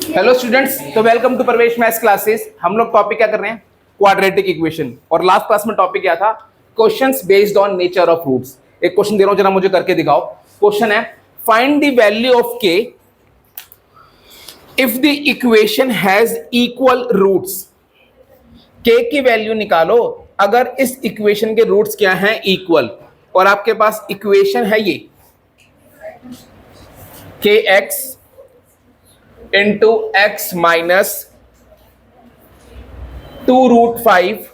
Hello students, तो welcome to Pravesh maths classes. हम लोग टॉपिक क्या कर रहे हैं? Quadratic equation. और लास्ट क्लास में टॉपिक क्या था? Questions based on nature of roots. एक क्वेश्चन दे रहा हूं, जरा मुझे करके दिखाओ। क्वेश्चन है, find the value of k if the equation has equal roots. K की वैल्यू निकालो अगर इस इक्वेशन के रूट्स क्या हैं? इक्वल। और आपके पास इक्वेशन है ये k x into x minus 2√5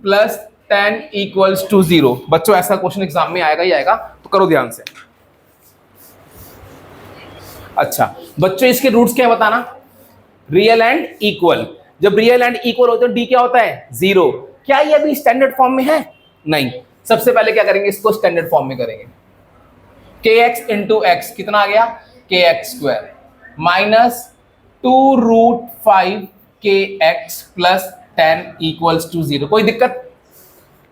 plus 10 equals to 0। बच्चों ऐसा क्वेश्चन एग्जाम में आएगा ही आएगा, तो करो ध्यान से। अच्छा बच्चों, इसके रूट्स क्या बताना? Real and equal. जब रियल एंड इक्वल होते हैं डी क्या होता है? 0। क्या ये अभी स्टैंडर्ड फॉर्म में है? नहीं। सबसे पहले क्या करेंगे? इसको स्टैंडर्ड फॉर्म में करेंगे। के एक्स इंटू एक्स कितना आ गया? के एक्स स्क्वायर माइनस 2√5 के एक्स प्लस 10 इक्वल्स टू 0। कोई दिक्कत?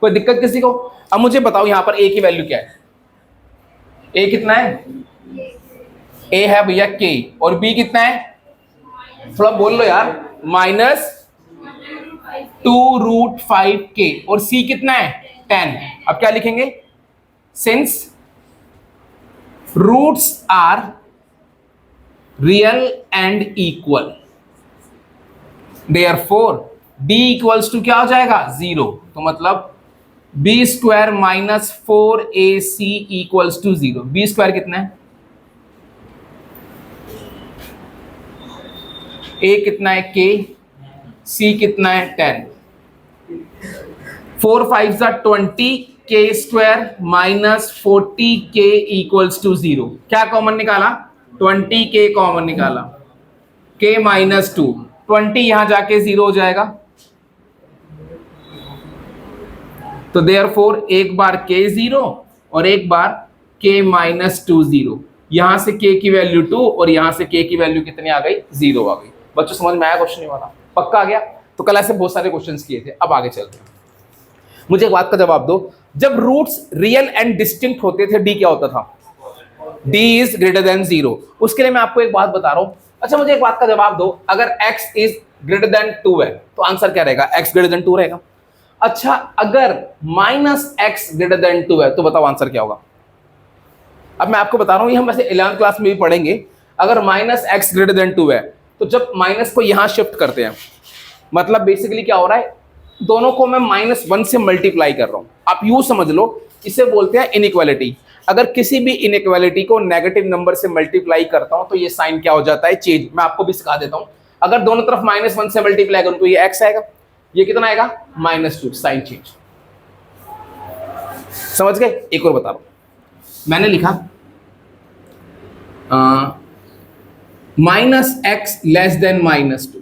कोई दिक्कत किसी को? अब मुझे बताओ यहां पर ए की वैल्यू क्या है? ए कितना है? ए है भैया के, और बी कितना है? थोड़ा बोल लो यार। माइनस 2√5 के, और सी कितना है? 10। अब क्या लिखेंगे? Since roots are real and equal, therefore d equals to क्या हो जाएगा? 0। तो मतलब b square minus 4ac equals to 0। B square कितना है? a कितना है? k। c कितना है? 10। 4 5 जा 20 k square minus 40 k equals to 0। क्या कॉमन निकाला? 20 k कॉमन निकाला। k माइनस 2, 20 यहां जाके 0 हो जाएगा। तो देयरफॉर एक बार k 0 और एक बार k माइनस 2 0। यहां से k की वैल्यू 2 और यहां से k की वैल्यू कितनी आ गई? 0 आ गई। बच्चों समझ में आया क्वेश्चन? नहीं वाला पक्का आ गया? तो कल ऐसे बहुत सारे क्वेश्चंस किए थे। अब आगे चलते हैं। मुझे एक बात का जवाब दो, जब रूट्स रियल एंड डिस्टिंक्ट होते थे डी क्या होता था? d is greater than 0। उसके लिए मैं आपको एक बात बता रहा हूं। अच्छा मुझे एक बात का जवाब दो, अगर x इज ग्रेटर देन 2 है तो आंसर क्या रहेगा? x ग्रेटर देन 2 रहेगा। अच्छा अगर माइनस x ग्रेटर देन 2 है तो बताओ आंसर क्या होगा? अब मैं आपको बता रहा हूं, ये हम वैसे 11th क्लास में भी पढ़ेंगे। अगर माइनस x ग्रेटर देन 2 है तो जब माइनस को यहां शिफ्ट करते हैं, मतलब बेसिकली क्या हो रहा है? दोनों को मैं -1 से मल्टीप्लाई कर रहा हूं। आप यूं समझ लो, इसे बोलते हैं इनइक्वालिटी। अगर किसी भी इनइक्वालिटी को नेगेटिव नंबर से मल्टीप्लाई करता हूं तो ये साइन क्या हो जाता है? चेंज। मैं आपको भी सिखा देता हूं। अगर दोनों तरफ -1 से मल्टीप्लाई करूं तो ये x आएगा, ये कितना आएगा? -2। Sign change. समझ गए? एक और बता रहा हूं। मैंने लिखा -x लेस देन -2।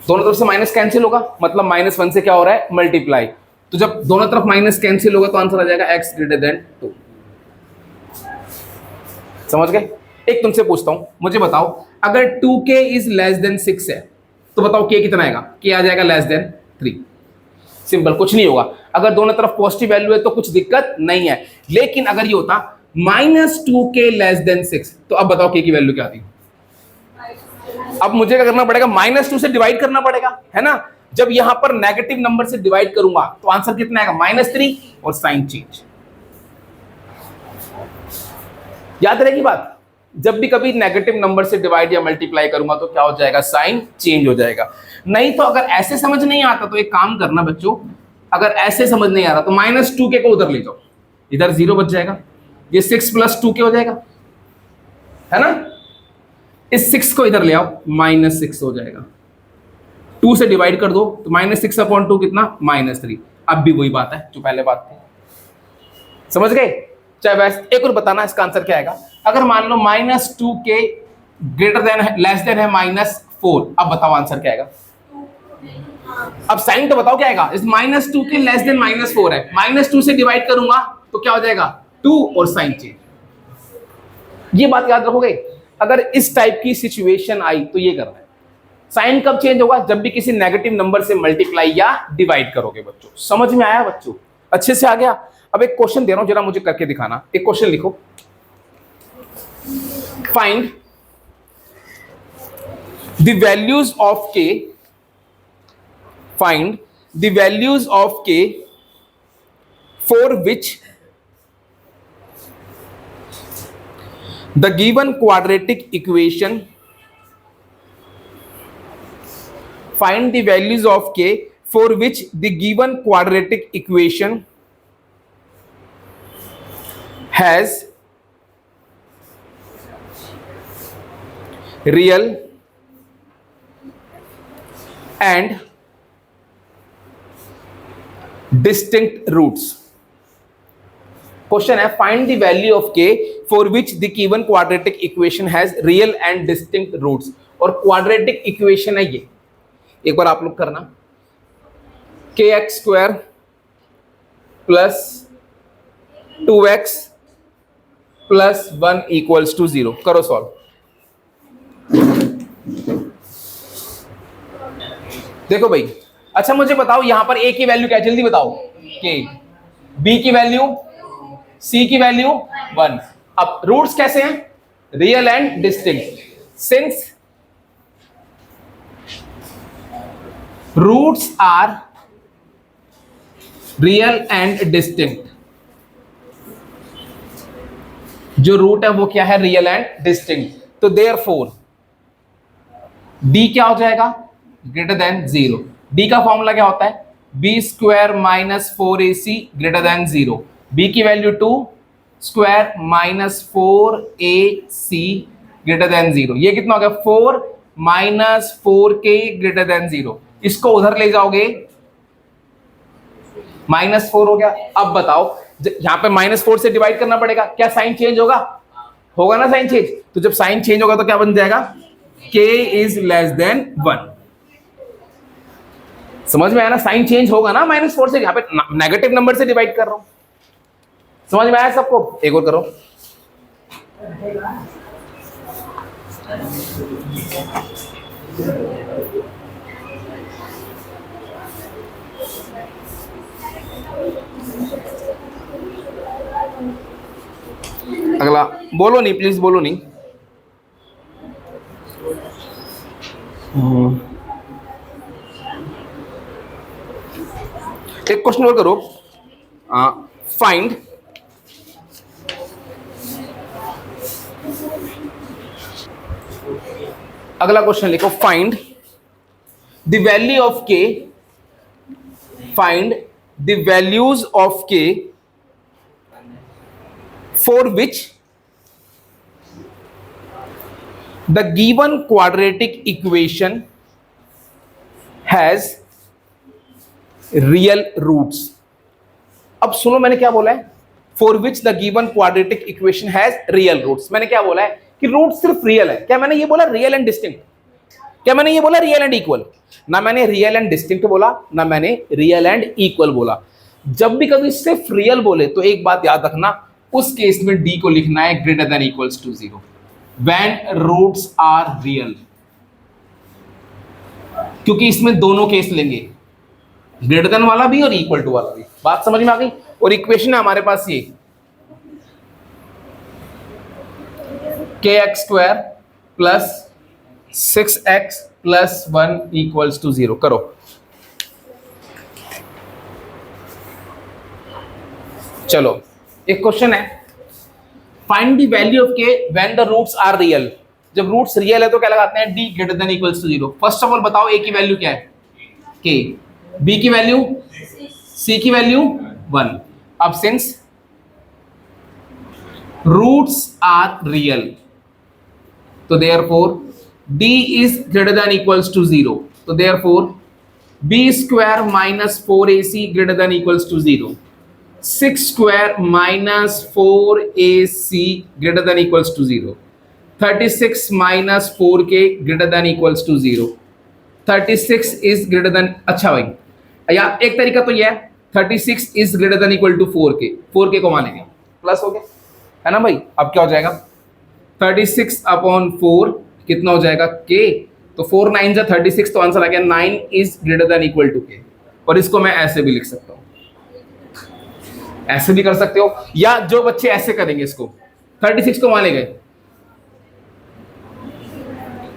दोनों तरफ से माइनस कैंसिल होगा, मतलब -1 से क्या हो रहा है? मल्टीप्लाई। तो जब दोनों तरफ माइनस कैंसिल होगा तो आंसर आ जाएगा x ग्रेटर देन 2। समझ गए? एक तुमसे पूछता हूं, मुझे बताओ अगर 2k इज लेस देन 6 है तो बताओ k कितना आएगा? k आ जाएगा लेस देन 3। सिंपल, कुछ नहीं होगा। अगर दोनों तरफ पॉजिटिव वैल्यू है तो कुछ दिक्कत नहीं है। लेकिन अगर ये होता -2k लेस देन 6 तो अब बताओ k की वैल्यू क्या थी? अब मुझे क्या करना पड़ेगा? -2 से डिवाइड करना पड़ेगा, है ना? जब यहां पर नेगेटिव नंबर से डिवाइड करूंगा तो आंसर कितना आएगा? -3 और साइन चेंज। याद रहेगी बात? जब भी कभी नेगेटिव नंबर से डिवाइड या मल्टीप्लाई करूंगा तो क्या हो जाएगा? साइन चेंज हो जाएगा। नहीं तो अगर ऐसे समझ नहीं आता तो एक काम करना बच्चों, अगर ऐसे समझ नहीं आ रहा तो -2k को उधर ले जाओ, इधर 0 बच जाएगा। ये 6 + 2k हो जाएगा, है ना? इस 6 को इधर ले आओ, -6 हो जाएगा। 2 से डिवाइड कर दो तो -6/2 कितना? -3। अब भी वही बात है जो पहले बात थी। समझ गए? चाहे वैसे एक और बताना इसका आंसर क्या आएगा। अगर मान लो -2k ग्रेटर देन है, लेस देन है -4। अब बताओ आंसर क्या आएगा? अब साइन तो बताओ क्या आएगा? इस -2k लेस देन -4 है, -2 से डिवाइड करूंगा तो क्या हो जाएगा? 2 और साइन चेंज। ये बात याद रखोगे। अगर इस टाइप की सिचुएशन आई तो ये करना है। साइन कब चेंज होगा? जब भी किसी नेगेटिव नंबर से मल्टीप्लाई या डिवाइड करोगे। बच्चों समझ में आया? बच्चों अच्छे से आ गया? अब एक क्वेश्चन दे रहा हूं, जरा मुझे करके दिखाना। एक क्वेश्चन लिखो, find the values of k, find the values of k for which the given quadratic equation, find the values of k for which the given quadratic equation has real and distinct roots. Question है find the value of k for which the given quadratic equation has real and distinct roots. और quadratic equation है ये, एक बार आप लोग करना, k x square plus 2x plus 1 equals to 0. करो सॉल्व. देखो भाई, अच्छा मुझे बताओ यहां पर a की वैल्यू क्या है, जल्दी बताओ. k, b की वैल्यू, c की वैल्यू 1. अब रूट्स कैसे हैं, real and distinct. Since roots are real and distinct, जो रूट है वो क्या है, रियल एंड डिस्टिंक्ट. तो देयरफॉर d क्या हो जाएगा, ग्रेटर देन 0. d का फॉर्मूला क्या होता है, b square minus 4ac greater than 0. b की value 2 square minus 4ac greater than 0. ये कितना हो गया, 4 माइनस 4k ग्रेटर देन 0. इसको उधर ले जाओगे, माइनस 4 हो गया. अब बताओ यहां पे माइनस 4 से डिवाइड करना पड़ेगा, क्या साइन चेंज होगा, होगा ना साइन चेंज. तो जब साइन चेंज होगा तो क्या बन जाएगा, k इज लेस देन 1. समझ में आया ना, साइन चेंज होगा ना माइनस 4 से, यहां पे नेगेटिव नंबर से डिवाइड कर रहा हूं. समझ में आया सबको, एक और करो. अगला बोलो नहीं, प्लीज बोलो नहीं. एक क्वेश्चन और करो. फाइंड अगला क्वेश्चन लिखो, find the value of k, find the values of k for which the given quadratic equation has real roots. अब सुनो मैंने क्या बोला है, for which the given quadratic equation has real roots. मैंने क्या बोला है कि रूट सिर्फ रियल है. क्या मैंने ये बोला रियल एंड डिस्टिंक्ट, क्या मैंने ये बोला रियल एंड इक्वल, ना मैंने रियल एंड डिस्टिंक्ट बोला, ना मैंने रियल एंड इक्वल बोला. जब भी कभी सिर्फ रियल बोले तो एक बात याद रखना, उस केस में d को लिखना है greater than equals to 0 when roots are real, क्योंकि इसमें दोनों केस लेंगे, ग्रेटर देन वाला भी और इक्वल टू वाला भी. बात समझ में आ गई. और इक्वेशन है हमारे पास ये kx square plus 6x plus 1 equals to 0. करो. चलो एक क्वेश्चन है, find the value of k when the roots are real. जब रूट्स रियल है तो क्या लगाते हैं, d greater than equals to 0. First of all बताओ a की वैल्यू क्या है, k, b की वैल्यू, c की वैल्यू 1. अब सिंस रूट्स आर रियल तो therefore d is greater than equals to 0. तो therefore b square minus 4ac greater than equals to 0. 6 square minus 4ac greater than equals to 0. 36 minus 4k greater than equals to 0. 36 is greater than, अच्छा भाई या एक तरीका तो यह है 36 is greater than equal to 4k. 4k को मानेंगे प्लस हो गया है ना भाई. अब क्या हो जाएगा 36 अपॉन 4 कितना हो जाएगा k. तो 4 9 जा 36, तो आंसर आ गया 9 is greater than equal to k. और इसको मैं ऐसे भी लिख सकता हूं, ऐसे भी कर सकते हो, या जो बच्चे ऐसे करेंगे इसको 36 को माने गए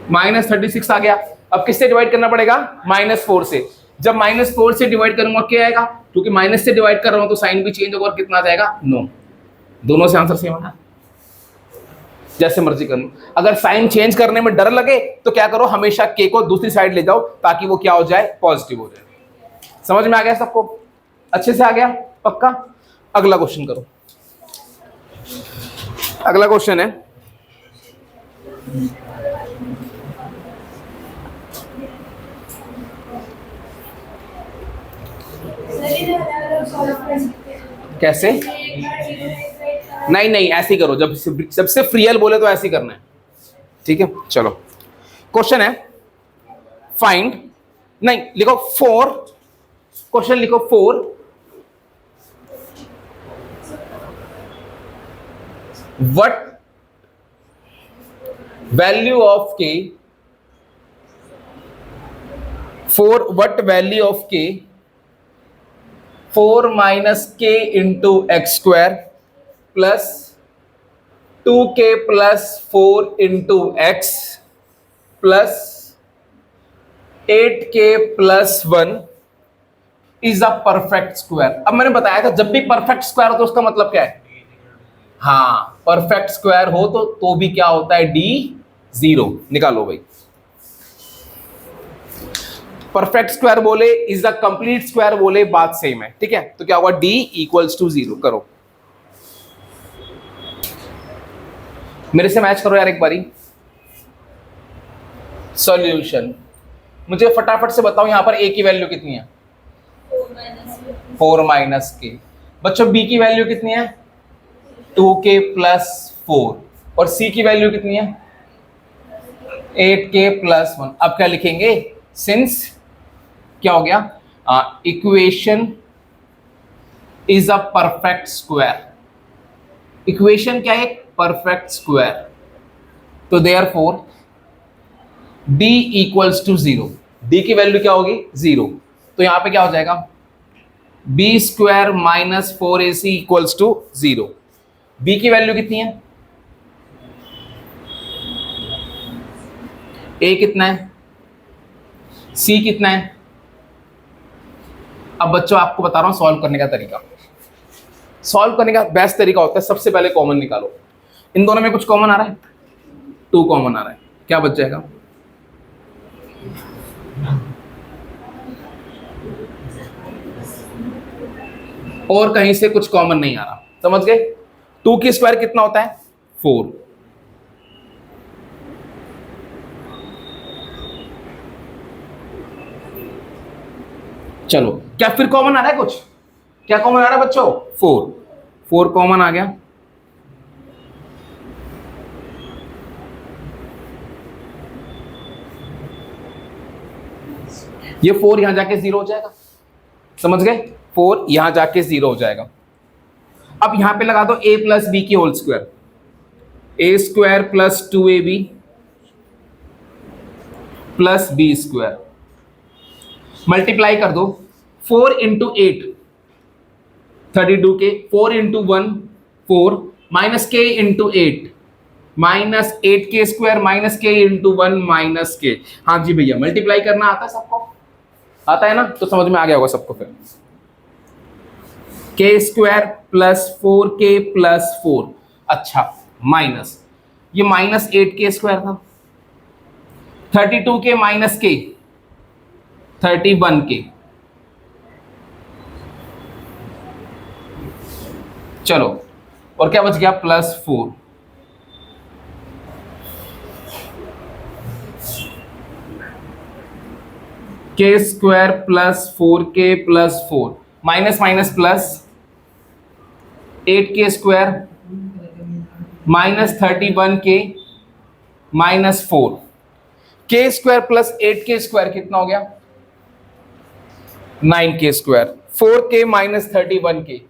-36 आ गया। अब किससे डिवाइड करना पड़ेगा? -4 से। जब -4 से डिवाइड करूंगा क्या आएगा? क्योंकि माइनस से डिवाइड कर रहा हूं तो साइन भी चेंज होगा और कितना आ जाएगा? 9। दोनों से आंसर सेम है ना? जैसे मर्जी कर लो। अगर साइन चेंज करने में डर लगे तो क्या करो, हमेशा के को दूसरी साइड ले जाओ ताकि वो क्या हो जाए? पॉजिटिव हो जाए। समझ में आ गया सबको? अच्छे से आ गया? पक्का? अगला क्वेश्चन करो। अगला क्वेश्चन है कैसे? नहीं नहीं, ऐसे ही करो। जब सबसे फ्रीयल बोले तो ऐसे ही करना है, ठीक है? चलो, क्वेश्चन है फाइंड, नहीं लिखो 4, क्वेश्चन लिखो 4 what value of k, what value of k 4 minus k into x square plus 2k plus 4 into x plus 8k plus 1 is a perfect square। अब मैंने बताया था जब भी परफेक्ट स्क्वायर हो तो उसका मतलब क्या है? हाँ, परफेक्ट स्क्वायर हो तो भी क्या होता है? d0। निकालो भाई। परफेक्ट स्क्वायर बोले, इज द कंप्लीट स्क्वायर बोले, बात सेम है, ठीक है? तो क्या होगा? d equals to 0। करो, मेरे से मैच करो यार एक बारी। सॉल्यूशन मुझे फटाफट से बताओ, यहां पर a की वैल्यू कितनी है? 4 माइनस के। बच्चों b की वैल्यू कितनी है? 2k plus 4। और c की वैल्यू कितनी है? 8k plus 1। अब क्या लिखेंगे? सिंस क्या हो गया? Equation is a perfect square. Equation क्या है? Perfect square. तो therefore d equals to 0। d की वैल्यू क्या होगी? 0। तो यहां पे क्या हो जाएगा? b square minus 4ac equals to 0। b की वैल्यू कितनी है? a कितना है? c कितना है? अब बच्चों आपको बता रहा हूं सॉल्व करने का तरीका। सॉल्व करने का बेस्ट तरीका होता है, सबसे पहले कॉमन निकालो। इन दोनों में कुछ कॉमन आ रहा है? 2 कॉमन आ रहा है। क्या बच जाएगा? और कहीं से कुछ कॉमन नहीं आ रहा। समझ गए? 2 की स्क्वायर कितना होता है? 4। चलो, क्या फिर कॉमन आ रहा है कुछ? क्या कॉमन आ रहा है बच्चों? 4 कॉमन आ गया। ये 4 यहां जाके 0 हो जाएगा। समझ गए? 4 यहां जाके 0 हो जाएगा। अब यहां पे लगा दो a प्लस बी की whole square. a square plus 2ab plus b square multiply कर दो। 4 इंटू 8 32 के, 4 into 1 4 minus k into 8 minus 8 k square minus k into 1 minus k. हाँ जी भैया, मल्टीप्लाई करना आता है सबको? आता है ना? तो समझ में आ गया होगा सबको। फिर के स्क्वायर प्लस 4k प्लस 4। अच्छा, माइनस ये माइनस 8k स्क्वायर था। 32k माइनस के 31k। चलो, और क्या बच गया? प्लस 4। के square plus 4k plus 4 minus minus plus 8k square minus 31k minus 4। के स्क्वायर प्लस 8k स्क्वायर कितना हो गया? 9k square. 4k minus 31k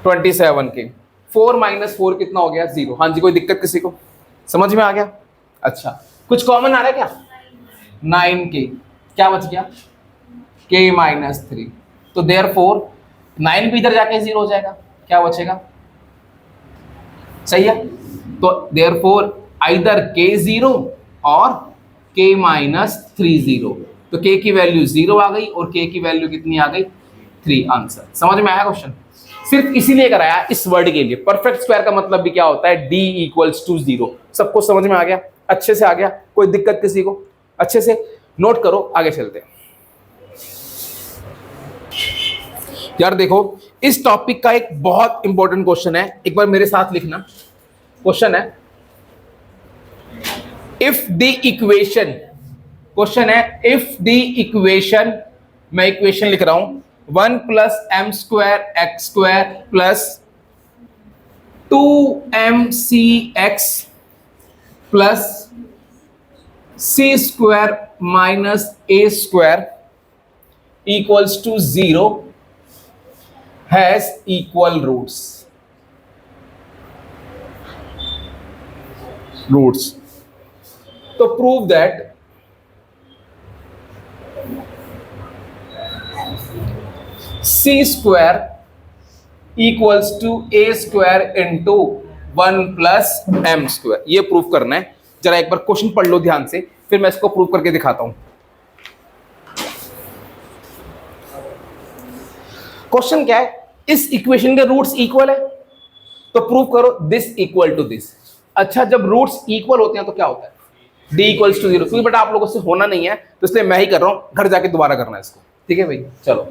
27k। 4 minus 4 कितना हो गया? 0। हाँ जी, कोई दिक्कत किसी को? समझ में आ गया? अच्छा, कुछ कॉमन आ रहा है क्या? 9k। क्या बच गया? k minus 3। तो देयरफॉर 9 भी इधर जाके 0 हो जाएगा। क्या बचेगा? सही है। तो देयरफॉर आइदर k 0 और k माइनस 3 0। तो k की वैल्यू 0 आ गई और k की वैल्यू कितनी आ गई 3। आंसर समझ में आया क्वेश्चन? सिर्फ इसीलिए कराया इस वर्ड के लिए। परफेक्ट स्क्वायर का मतलब भी क्या होता है, d इक्वल्स टू 0। सबको समझ में आ गया? अच्छे से आ गया? कोई दिक्कत किसी को? अच्छे से नोट करो, आगे चलते हैं। यार देखो, इस टॉपिक का एक बहुत इंपॉर्टेंट क्वेश्चन है, एक बार मेरे साथ लिखना। क्वेश्चन है इफ द इक्वेशन, क्वेश्चन है इफ द इक्वेशन, मैं इक्वेशन लिख रहा हूं 1 plus M square x square plus 2mc x plus c square minus a square equals to 0 has equal roots. तो prove that c square equals to a square into 1 plus m square। ये proof करना है। जरा एक बार question पढ़ लो ध्यान से, फिर मैं इसको प्रूफ करके दिखाता हूं। क्वेश्चन क्या है, इस इक्वेशन के रूट्स इक्वल है तो प्रूव करो दिस इक्वल टू दिस। अच्छा, जब रूट्स इक्वल होते हैं तो क्या होता है, d इक्वल्स टू 0। क्योंकि बेटा आप लोगों से होना नहीं है तो इसलिए मैं ही कर रहा हूं, घर जाके दोबारा करना है इसको। ठीक है भाई, चलो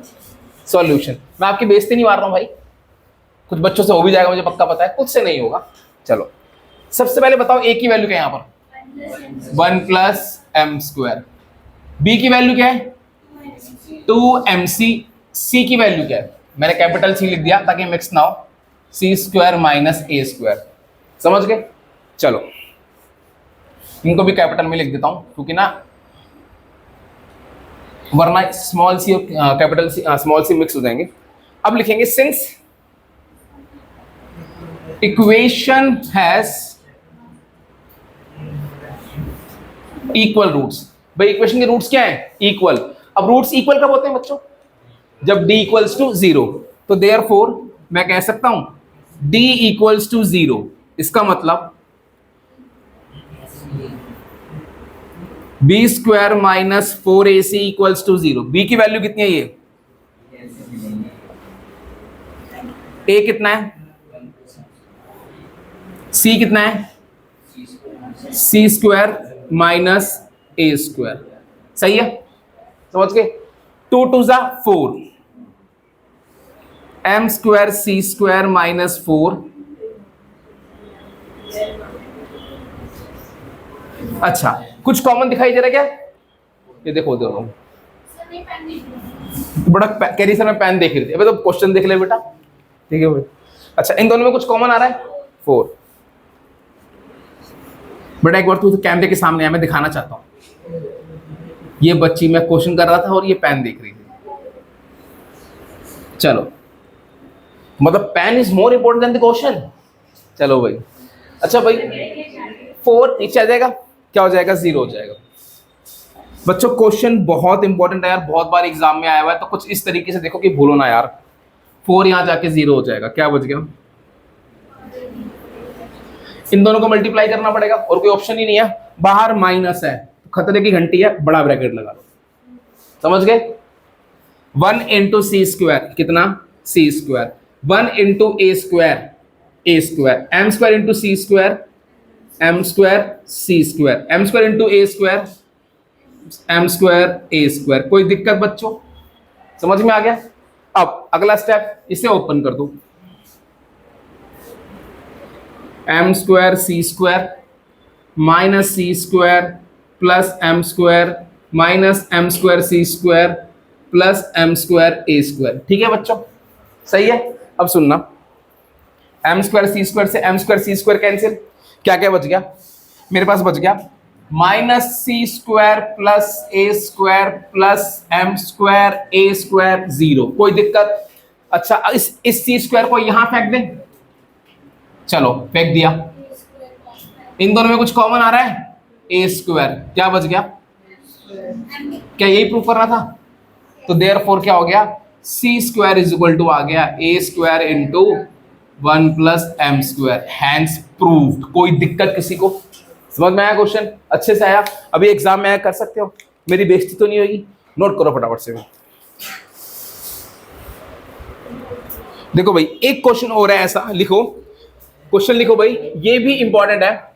सॉल्यूशन। मैं आपकी बेइज्जती नहीं मार रहा हूं भाई, कुछ बच्चों से हो भी जाएगा मुझे पक्का पता है, कुछ से नहीं होगा। चलो सबसे पहले बताओ a की वैल्यू क्या है यहाँ पर, 1 प्लस एम स्क्वायर। b की वैल्यू क्या है 2mc। c की वैल्यू क्या है, मैंने कैपिटल C लिख दिया ताकि मिक्स ना हो, सी स्क्वायर माइनस ए स्क्वायर। समझ गए? चलो इनको भी कैपिटल में लिख देता हूं क्योंकि ना वरना स्मॉल सी और capital c, small c mix हो जाएंगे। अब लिखेंगे since equation has equal roots. भाई इक्वेशन के रूट्स क्या है, इक्वल। अब रूट्स इक्वल कब होते हैं बच्चों, जब d इक्वल्स टू 0। तो देयरफॉर मैं कह सकता हूं d इक्वल्स टू 0। इसका मतलब b square minus 4ac equals to 0। b की वैल्यू कितनी है, ये a कितना है, c कितना है, c square minus a square. सही है, समझ गए? 2 2 जा 4, m square c square minus 4। अच्छा, कुछ कॉमन दिखाई दे रहा है क्या? ये देखो दोनों बड़ा कह रही सर मैं पेन देख रही थी। अबे तो क्वेश्चन देख ले बेटा। ठीक है भाई। अच्छा, इन दोनों में कुछ कॉमन आ रहा है 4। बेटा एक बार तू कैमरे के सामने आ, मैं दिखाना चाहता हूं। ये बच्ची, मैं क्वेश्चन कर रहा था और ये पेन देख रही थी। चलो मतलब pen is more important than the question. चलो भाई। अच्छा भाई 4 नीचे आ जाएगा, क्या हो जाएगा, 0 हो जाएगा। बच्चों क्वेश्चन बहुत इंपॉर्टेंट है यार, बहुत बार एग्जाम में आया हुआ है, तो कुछ इस तरीके से देखो कि भूलो ना यार। 4 यहां जाके 0 हो जाएगा, क्या बच गया, इन दोनों को मल्टीप्लाई करना पड़ेगा और कोई ऑप्शन ही नहीं है। बाहर माइनस है, खतरे की घंटी है, बड़ा ब्रैकेट लगा लो। समझ गए? 1 इंटू सी स्क्वायर कितना, सी square. 1 into A square, A square. M square into c square, M square C square. M square into A square, M square A square. कोई दिक्कत बच्चों? समझ में आ गया? अब अगला स्टेप, इसे ओपन कर दो। M square C square minus C square plus M square minus M square C square plus M square A square. ठीक है बच्चों, सही है? अब सुनना, एम स्क्वायर सी स्क्वायर से एम स्क्वायर सी स्क्वायर कैंसिल, क्या क्या बच गया मेरे पास, बच गया minus C square plus A square plus M square A square 0। कोई दिक्कत? अच्छा, इस सी स्क्वायर को यहां फेंक दें। चलो फेंक दिया। इन दोनों में कुछ कॉमन आ रहा है, ए स्क्वायर। क्या बच गया? क्या यही प्रूफ करना था? तो देयरफॉर क्या हो गया, C square is equal to आ गया A square into 1 plus M square. Hence proved. कोई दिक्कत किसी को? समझ में आया क्वेश्चन? अच्छे से आया? अभी एग्जाम में आया कर सकते हो, मेरी बेइज्जती तो नहीं होगी? नोट करो फटाफट से। देखो भाई एक क्वेश्चन और है ऐसा, लिखो क्वेश्चन, लिखो भाई, ये भी इंपॉर्टेंट है।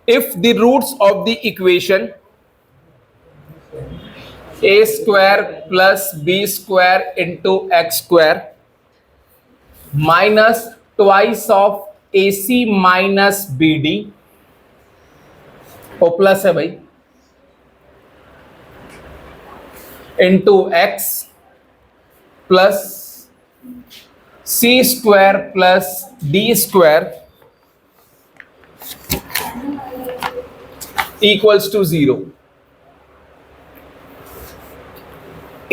If the roots of the equation a square plus b square into x square minus twice of ac minus bd, और प्लस है भाई into x plus c square plus d square equals to 0.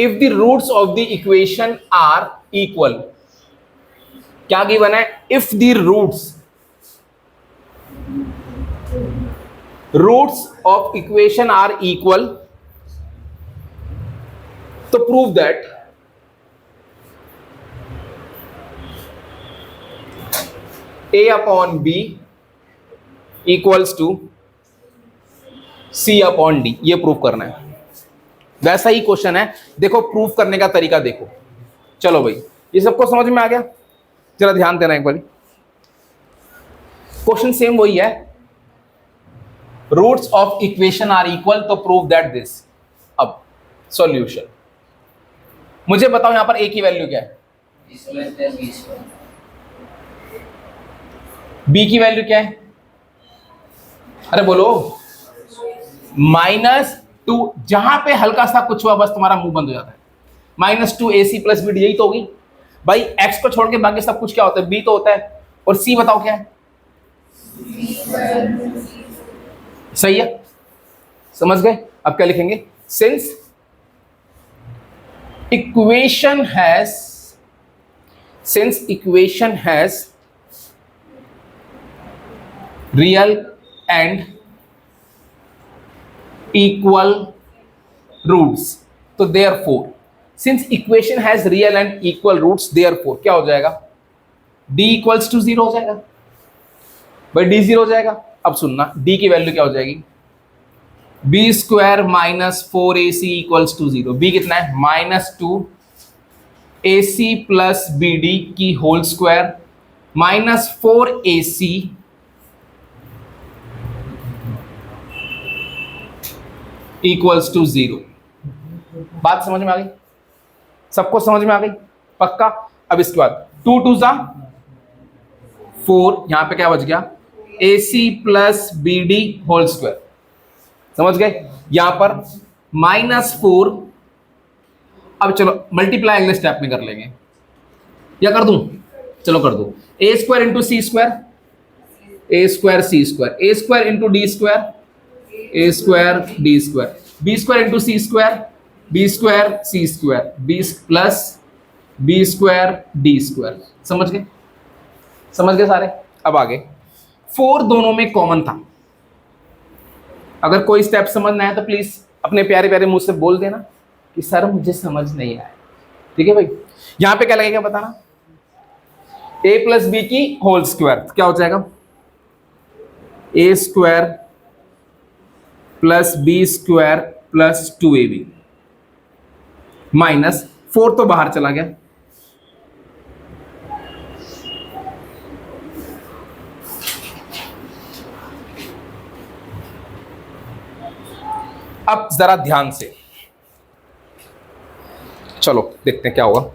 If the roots of the equation are equal, क्या given है? If the roots of equation are equal, तो prove that a upon b equals to c upon d, ये prove करना है। वैसा ही question है, देखो proof करने का तरीका देखो। चलो भाई ये सबको समझ में आ गया? जरा ध्यान देना एक बार, क्वेश्चन सेम वही है, roots of equation are equal, तो प्रूव दैट दिस। अब सॉल्यूशन, मुझे बताओ यहां पर a की वैल्यू क्या है? b की वैल्यू क्या है? अरे बोलो। -2, जहां पे हल्का सा कुछ हुआ बस तुम्हारा मुंह बंद हो जाता है। -2 AC प्लस बी, यही तो होगी भाई। x को छोड़ के बाकी सब कुछ क्या होता है? b तो होता है। और c बताओ क्या है? सही है, समझ गए? अब क्या लिखेंगे? Since equation has real and equal roots, तो therefore, since equation has real and equal roots, therefore क्या हो जाएगा? d इक्वल्स टू 0 हो जाएगा भाई, d 0 हो जाएगा। अब सुनना, d की वैल्यू क्या हो जाएगी? b square minus 4ac equals to 0। b कितना है? -2 ac प्लस bd की whole square minus 4ac equals to 0। बात समझ में आ गई? सबको समझ में आ गई? पक्का? अब इसके बाद 2 2 जा 4, यहां पे क्या बच गया? AC plus BD whole square, समझ गए? यहां पर -4। अब चलो मल्टीप्लाई अगले स्टेप में कर लेंगे, या कर दूं? चलो कर दो। a square into c square, a square C square, a square into d square, a square d square, b square into c square, b square C square, b plus b square d square. समझ गए? समझ गए सारे? अब आगे 4 दोनों में common था। अगर कोई स्टेप समझ ना आया तो प्लीज अपने प्यारे प्यारे मुंह से बोल देना कि सर मुझे समझ नहीं आया। ठीक है भाई? यहां पे क्या लगेगा बताना? a प्लस बी की होल स्क्वायर, क्या हो जाएगा? a square plus b square plus 2ab minus 4 तो बाहर चला गया, अब जरा ध्यान से चलो देखते हैं क्या होगा।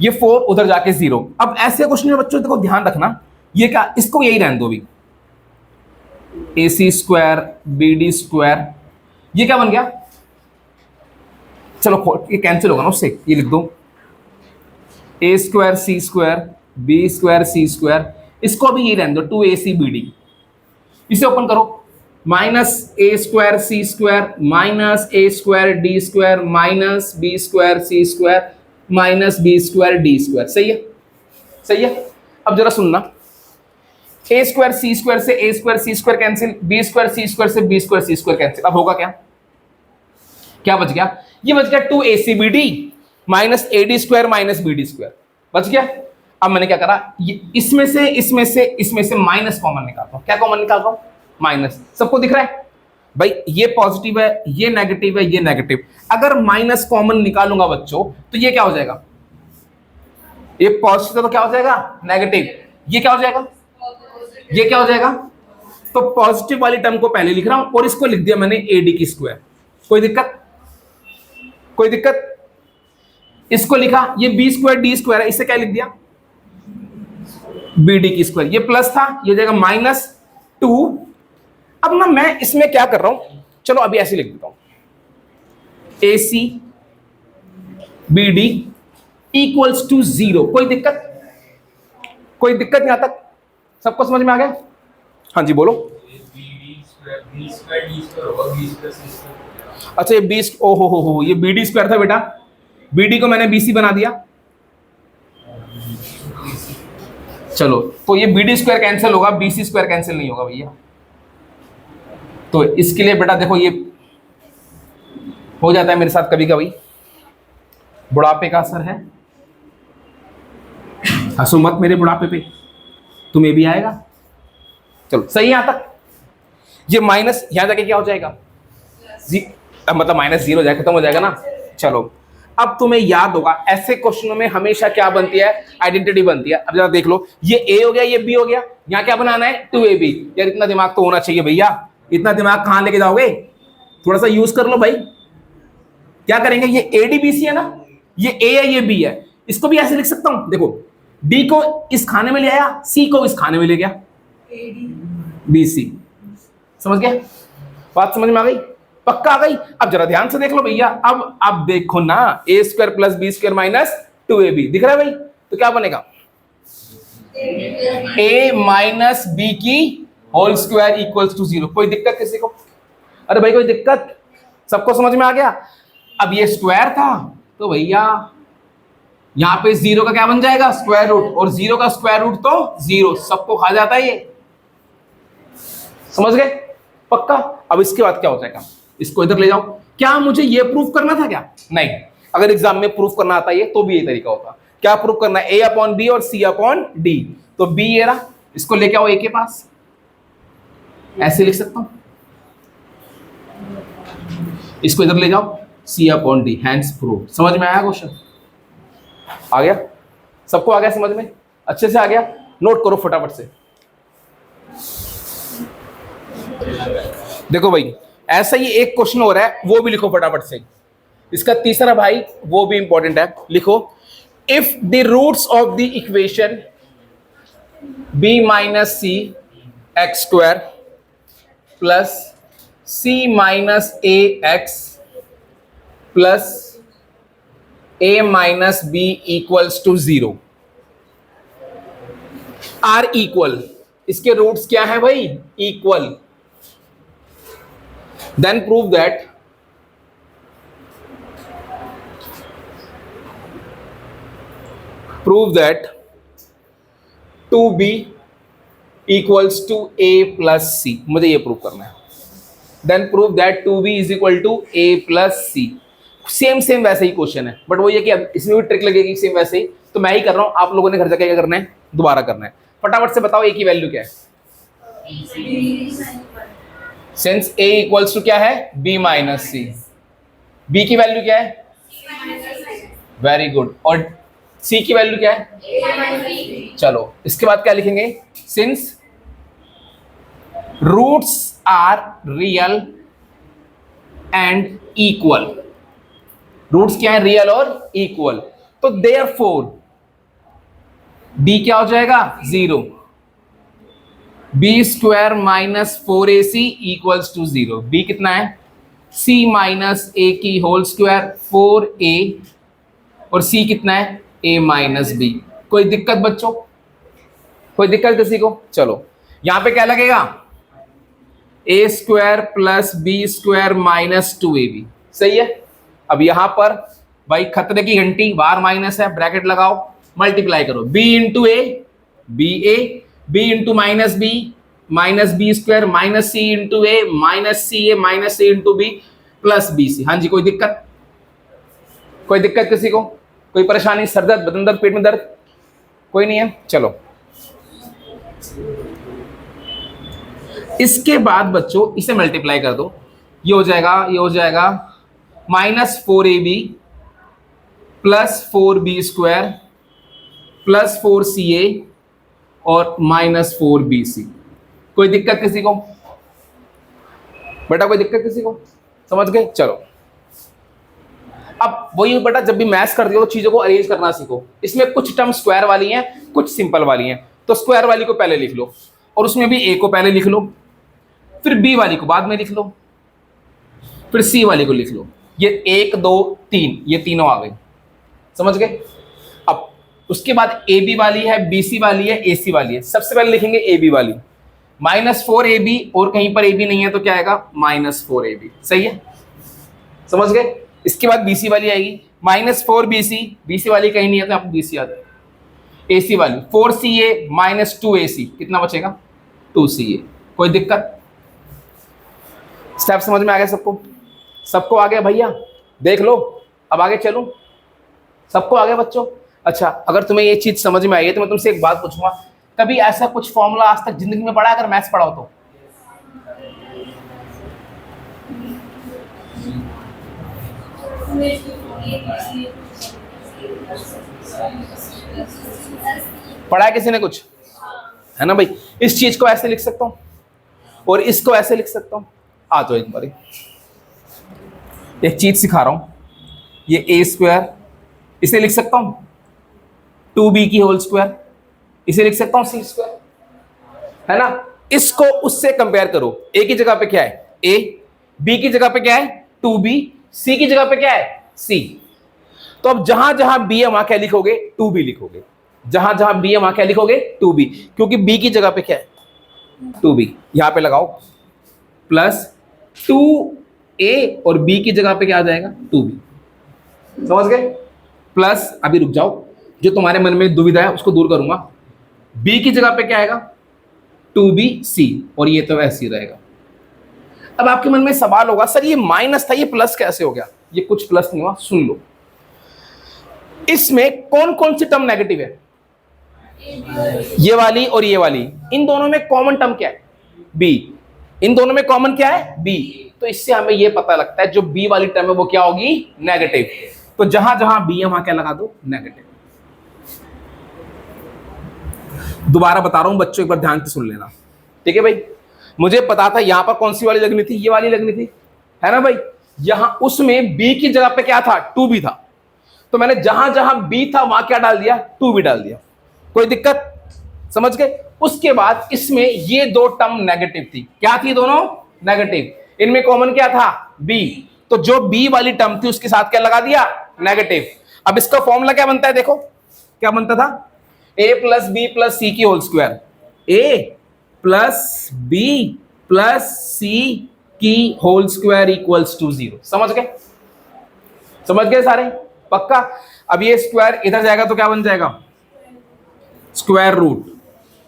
ये 4 उधर जाके 0। अब ऐसे क्वेश्चन में बच्चों देखो ध्यान रखना, ये क्या, इसको यही रहने दो भी, AC स्क्वायर BD स्क्वायर, ये क्या बन गया? चलो ये कैंसिल होगा ना उससे, ये लिख दो a square C square b square C square, इसको भी यही रहने दो 2ACBD। इसे ओपन करो, minus a square C square minus a square d square minus b square C square minus b square d square. सही है? सही है? अब जरा सुनना, a स्क्वायर सी स्क्वायर से a square C square cancel, b square C square से b square सी square cancel. अब होगा क्या? क्या बच गया? ये बच गया 2ACBD minus AD square minus BD square, बच गया। अब मैंने क्या करा, ये इसमें से माइनस कॉमन निकालता हूं। क्या कॉमन निकाल रहा हूं? माइनस, सबको दिख रहा है भाई, ये पॉजिटिव है, ये नेगेटिव है, ये नेगेटिव। अगर माइनस कॉमन निकालूंगा बच्चों तो ये क्या हो जाएगा, ये पॉजिटिव तो क्या हो जाएगा नेगेटिव, ये क्या हो जाएगा, ये क्या हो जाएगा। तो पॉजिटिव वाली टर्म को पहले लिख रहा हूं और इसको लिख दिया मैंने AD की स्क्वायर। कोई दिक्कत, कोई दिक्कत। इसको लिखा, ये B स्क्वायर D स्क्वायर है, इसे क्या लिख दिया BD की स्क्वायर। ये प्लस था, ये हो जाएगा -2। अब ना मैं इसमें क्या कर रहा हूं, चलो अभी ऐसे लिख देता हूं, AC BD इक्वल्स टू 0। कोई दिक्कत, कोई दिक्कत यहां तक सबको समझ में आ गया? हाँ जी बोलो। अच्छा ये 20, ओहो ये BD स्क्वायर था बेटा, BD को मैंने BC बना दिया। चलो तो ये BD स्क्वायर कैंसिल होगा, BC स्क्वायर कैंसिल नहीं होगा भैया। तो इसके लिए बेटा देखो, ये हो जाता है मेरे साथ कभी कभी, बुढ़ापे का असर है। हंसो मत मेरे बुढ़ापे पे, तुम्हें भी आएगा। चलो सही है यहां तक। ये माइनस यहां जाके क्या हो जाएगा, मतलब -0 हो जाएगा, खत्म हो जाएगा ना। चलो अब तुम्हें याद होगा ऐसे क्वेश्चनों में हमेशा क्या बनती है, आइडेंटिटी बनती है। अब जरा देख लो, ये A हो गया, ये B हो गया, यहां क्या बनाना है 2AB। यार इतना दिमाग तो होना चाहिए भैया, इतना दिमाग कहां लेके जाओगे, थोड़ा सा यूज कर लो भाई। क्या करेंगे, ये ADBC है ना, ये A है ये B है, इसको भी ऐसे लिख सकता हूं। देखो D को इस खाने में ले आया, C को इस खाने में ले गया, BC। समझ गया, बात समझ में आ गई, पक्का आ गई। अब जरा ध्यान से देख लो भैया, अब देखो ना, A square plus B square minus 2AB दिख रहा है भाई, तो क्या बनेगा A माइनस B की होल स्क्वायर इक्वल्स टू 0। कोई दिक्कत किसी को? अरे भाई कोई दिक्कत, सबको समझ में आ गया। अब ये स्क्वायर था तो भैया यहां पे 0 का क्या बन जाएगा, स्क्वायर रूट, और 0 का स्क्वायर रूट तो 0, सबको खा जाता है ये। समझ गए, पक्का। अब इसके बाद क्या हो जाएगा, इसको इधर ले जाओ। क्या मुझे ये प्रूफ करना था क्या? नहीं, अगर एग्जाम में प्रूफ करना आता है तो भी यही तरीका होता। क्या प्रूफ करना है, A/B और C/D। तो B ये रहा, इसको लेके आओ A के पास, ऐसे लिख सकता हूं, इसको इधर ले जाओ C/D, हैंड्स प्रूफ। समझ में आया क्वेश्चन? आ गया सबको, आ गया समझ में, अच्छे से आ गया। नोट करो फटाफट से। देखो भाई ऐसा ही एक क्वेश्चन हो रहा है, वो भी लिखो फटाफट से। इसका तीसरा भाई वो भी इंपॉर्टेंट है, लिखो। If the roots of the equation b minus c x square plus c minus a x plus a minus b equals to 0 are equal, इसके रूट्स क्या है भाई, equal, then prove that 2b equals to a plus c। मुझे ये prove करना है। then prove that 2b is equal to a plus c। Same वैसे ही question है, बट वो ये कि अब इसमें भी ट्रिक लगेगी सेम वैसे ही, तो मैं ही कर रहा हूं, आप लोगों ने घर जाके क्या करना है, दोबारा करना है। फटाफट से बताओ a की वैल्यू क्या है। सिंस a इक्वल्स टू क्या है, b माइनस सी, b की वैल्यू क्या है, वेरी गुड, और c की वैल्यू क्या है, चलो इसके बाद क्या लिखेंगे, since roots are real and equal. Roots क्या है, रियल और इक्वल, तो देयरफॉर d क्या हो जाएगा 0, b square minus 4ac equals to 0। b कितना है, c माइनस a की होल स्क्वायर 4a, और c कितना है, a माइनस b। कोई दिक्कत बच्चों, कोई दिक्कत किसी को? चलो यहां पे क्या लगेगा, a square plus b square minus 2ab। सही है। अब यहां पर भाई खतरे की घंटी, बाहर माइनस है, ब्रैकेट लगाओ, मल्टीप्लाई करो, b into a b a, b into minus b square minus c into a minus c a minus c into b plus b c. हाँ जी, कोई दिक्कत, कोई दिक्कत किसी को, कोई परेशानी, सर दर्द, बदन दर्द, पेट में दर्द, कोई नहीं है? चलो इसके बाद बच्चों इसे मल्टीप्लाई कर दो, ये हो जाएगा -4ab +4b स्क्वायर +4ca और -4bc। कोई दिक्कत किसी को बेटा? कोई दिक्कत किसी को? समझ गए? चलो अब वही बेटा, जब भी मैथ्स कर रही हो तो चीजों को अरेंज करना सीखो। इसमें कुछ टर्म स्क्वायर वाली हैं, कुछ सिंपल वाली हैं, तो स्क्वायर वाली को पहले लिख लो और उसमें भी a को पहले लिख लो, फिर b वाली को बाद में लिख लो, फिर c वाली को लिख लो। ये 1 2 3 ये तीनों आ गई, समझ गए? अब उसके बाद ab वाली है, bc वाली है, ac वाली है। सबसे पहले लिखेंगे ab वाली, -4ab और कहीं पर ab नहीं है तो क्या आएगा? -4ab। सही है, समझ गए? इसके बाद BC वाली आएगी -4BC, BC वाली कहीं नहीं है तो आपको BC आता है। AC वाली 4CA -2AC, कितना बचेगा? 2CA। कोई दिक्कत? स्टेप समझ में आ गया सबको? सबको आ गया भैया? देख लो, अब आगे चलूं? सबको आ गया बच्चों? अच्छा, अगर तुम्हें ये चीज समझ में आई है तो मैं तुमसे एक बात पूछूंगा, कभी ऐसा कुछ फॉर्मूला आज तक जिंदगी में पढ़ा अगर मैथ्स पढ़ाओ तो? पढ़ा है किसी ने कुछ? है ना भाई? इस चीज को ऐसे लिख सकता हूं और इसको ऐसे लिख सकता हूं। आ जाओ एक बार, एक चीज सिखा रहा हूं। ये a², इसे लिख सकता हूं 2b की होल स्क्वायर, इसे लिख सकता हूं c², है ना? इसको उससे कंपेयर करो। a की जगह पे क्या है? a, b की जगह पे क्या है? 2b, c की जगह पे क्या है? c। तो अब जहां जहां b है वहां क्या लिखोगे? 2b लिखोगे। जहां जहां b है वहां क्या लिखोगे? 2b, क्योंकि b की जगह पे क्या है? 2b। यहां पे लगाओ प्लस 2a और b की जगह पे क्या आ जाएगा? 2b। समझ गए? प्लस, अभी रुक जाओ, जो तुम्हारे मन में दुविधा है उसको दूर करूंगा। b की जगह पे क्या आएगा? 2bc, और ये तो ऐसे ही रहेगा। अब आपके मन में सवाल होगा, सर ये माइनस था, ये प्लस कैसे हो गया? ये कुछ प्लस नहीं हुआ, सुन लो। इसमें कौन कौन सी टर्म नेगेटिव है? ये वाली और ये वाली। इन दोनों में कॉमन टर्म क्या है? b। इन दोनों में कॉमन क्या है? b। तो इससे हमें ये पता लगता है जो b वाली टर्म है वो क्या होगी? नेगेटिव। तो जहां जहां b है वहां क्या लगा दो? नेगेटिव। दोबारा बता रहा हूं बच्चों, एक बार ध्यान से सुन लेना, ठीक है भाई? मुझे पता था यहां पर कौन सी वाली लगनी थी? ये वाली लगनी थी, है ना भाई? यहां उसमें b की जगह पे क्या था? 2b था। तो मैंने जहां जहां b था वहां क्या डाल दिया? 2b डाल दिया। कोई दिक्कत? समझ गए? उसके बाद इसमें ये दो टर्म नेगेटिव थी। क्या थी दोनों? नेगेटिव। इनमें कॉमन क्या था? b। तो जो b वाली टर्म थी उसके साथ क्या लगा दिया? नेगेटिव। अब इसका फॉर्मूला क्या बनता है? देखो क्या बनता था? a + b + c की whole square, a + b + c की होल स्क्वायर इक्वल्स टू 0। समझ गए? समझ गए सारे? पक्का? अब ये स्क्वायर इधर जाएगा तो क्या बन जाएगा? Square root.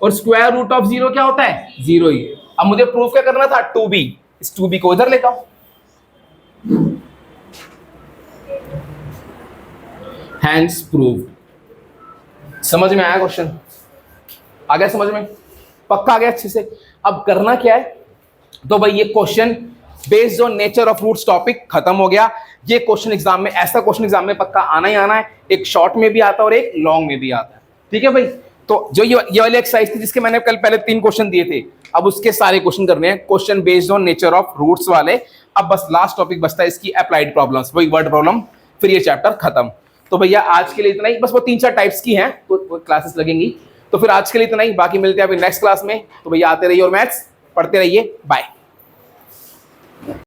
और स्क्वायर रूट ऑफ 0 क्या होता है? 0 ही। अब मुझे प्रूफ क्या करना था? 2b। इस 2b को इधर लेता हूं, हैंस प्रूव्ड। समझ में आया क्वेश्चन? आ गया समझ में? पक्का आ गया अच्छे से? अब करना क्या है? तो भाई ये question based on nature of roots topic खत्म हो गया। ये क्वेश्चन एग्जाम में, ऐसा क्वेश्चन एग्जाम में पक्का आना ही आना है। एक शॉर्ट में भी आता है और एक लॉन्ग में भी आता है, ठीक है भाई? तो जो ये वाली एक्सरसाइज थी जिसके मैंने कल पहले 3 क्वेश्चन दिए थे, अब उसके सारे क्वेश्चन करने हैं, question based on nature of roots वाले। अब बस लास्ट टॉपिक बचता है इसकी अप्लाइड प्रॉब्लम्स, वही वर्ड प्रॉब्लम, फिर ये चैप्टर खत्म। तो भैया आज के लिए इतना ही, बस वो 3-4 टाइप्स की हैं तो क्लासेस लगेंगी। तो फिर आज के लिए इतना ही, बाकी मिलते हैं अभी नेक्स्ट क्लास में। तो भैया आते रहिए और मैथ्स पढ़ते रहिए। बाय।